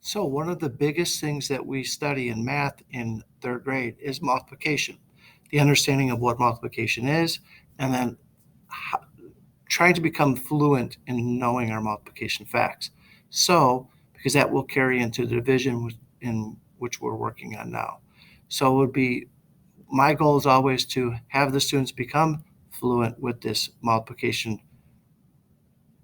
So one of the biggest things that we study in math in third grade is multiplication, the understanding of what multiplication is, and then ho trying to become fluent in knowing our multiplication facts. So, because that will carry into the division in which we're working on now. So it would be my goal is always to have the students become fluent with this multiplication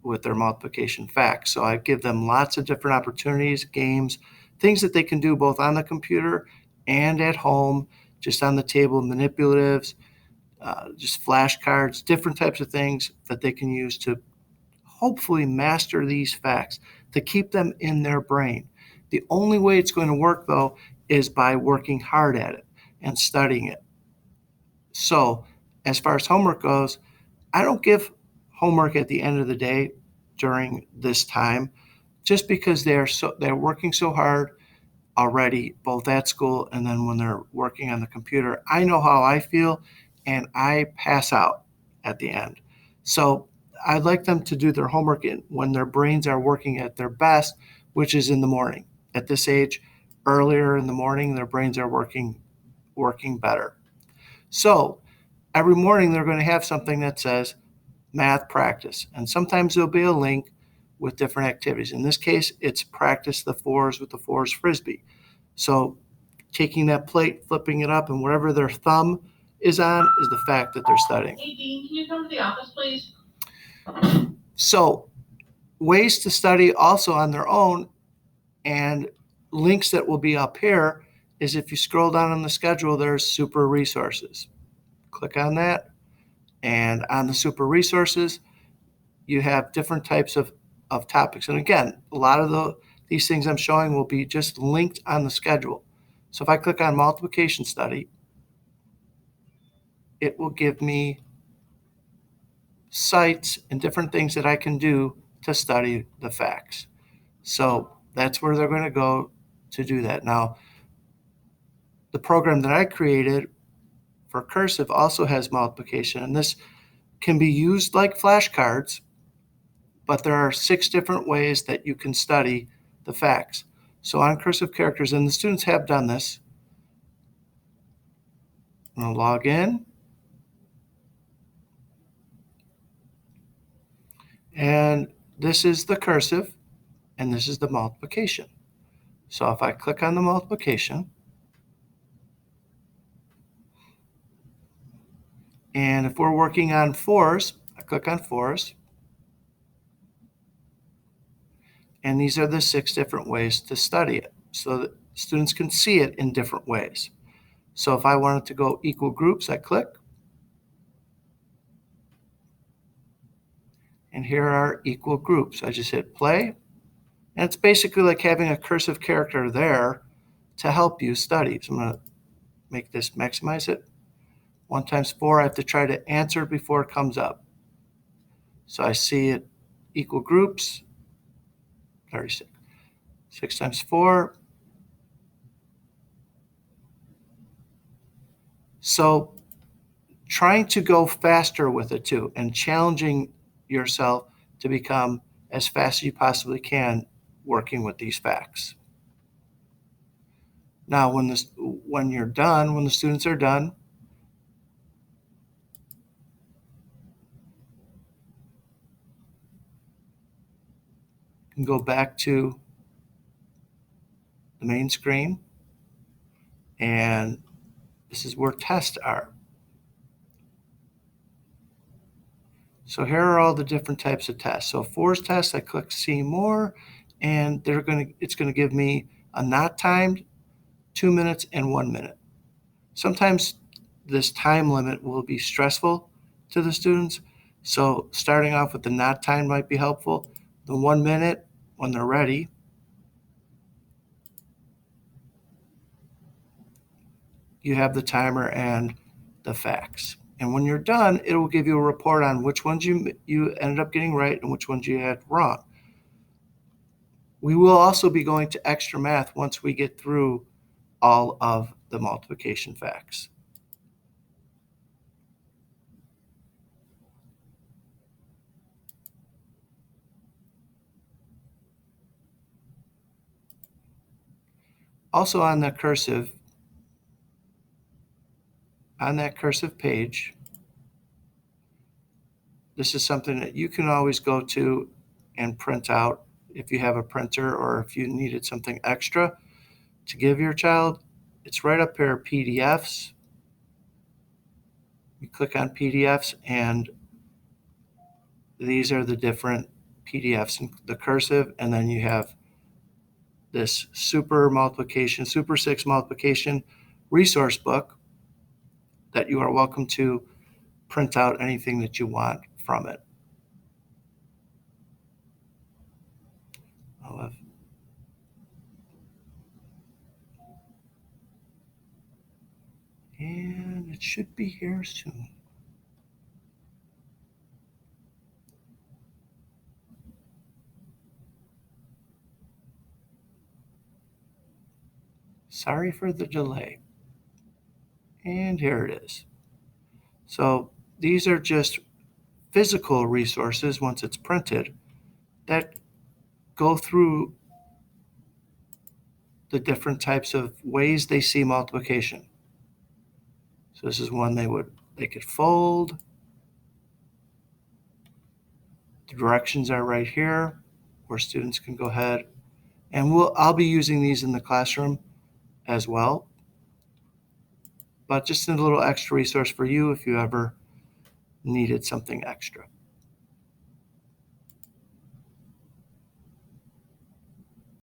with their multiplication facts. So I give them lots of different opportunities, games, things that they can do both on the computer and at home, just on the table, manipulatives, just flashcards, different types of things that they can use to hopefully master these facts, to keep them in their brain. The only way it's going to work, though, is by working hard at it and studying it. So, as far as homework goes, I don't give homework at the end of the day during this time just because they're working so hard already, both at school and then when they're working on the computer. I know how I feel and I pass out at the end. So I'd like them to do their homework when their brains are working at their best, which is in the morning. At this age, earlier in the morning, their brains are working better. So every morning they're going to have something that says math practice. And sometimes there'll be a link with different activities. In this case, it's practice the fours with the fours frisbee. So taking that plate, flipping it up, and wherever their thumb is on is the fact that they're studying. Hey, Dean, can you come to the office, please? So ways to study also on their own and links that will be up here is if you scroll down on the schedule, there's super resources. Click on that. And on the super resources, you have different types of topics. And again, a lot of these things I'm showing will be just linked on the schedule. So if I click on multiplication study, it will give me sites and different things that I can do to study the facts. So that's where they're going to go to do that. Now, the program that I created for Cursive also has multiplication, and this can be used like flashcards, but there are 6 different ways that you can study the facts. So on Cursive Characters, and the students have done this, I'm going to log in. And this is the cursive, and this is the multiplication. So if I click on the multiplication, and if we're working on fours, I click on fours, and these are the 6 different ways to study it so that students can see it in different ways. So if I wanted to go equal groups, I click, and here are equal groups. I just hit play, and it's basically like having a cursive character there to help you study. So I'm going to make this, maximize it. 1 times 4, I have to try to answer before it comes up. So I see it equal groups, 36. 6 times 4. So trying to go faster with it too and challenging yourself to become as fast as you possibly can working with these facts. Now, when you're done, when the students are done, you can go back to the main screen, and this is where tests are. So here are all the different types of tests. So fours test, I click see more, and it's going to give me a not timed, 2 minutes, and 1 minute. Sometimes this time limit will be stressful to the students, so starting off with the not timed might be helpful. The 1 minute, when they're ready, you have the timer and the facts. And when you're done, it will give you a report on which ones you ended up getting right and which ones you had wrong. We will also be going to extra math once we get through all of the multiplication facts. Also on that cursive page, this is something that you can always go to and print out if you have a printer or if you needed something extra to give your child. It's right up here, PDFs. You click on PDFs, and these are the different PDFs in the cursive, and then you have this Super 6 multiplication resource book that you are welcome to print out anything that you want from it. And it should be here soon. Sorry for the delay. And here it is. So these are just physical resources once it's printed that go through the different types of ways they see multiplication. So this is one they could fold. The directions are right here where students can go ahead, and I'll be using these in the classroom as well. But just a little extra resource for you if you ever needed something extra.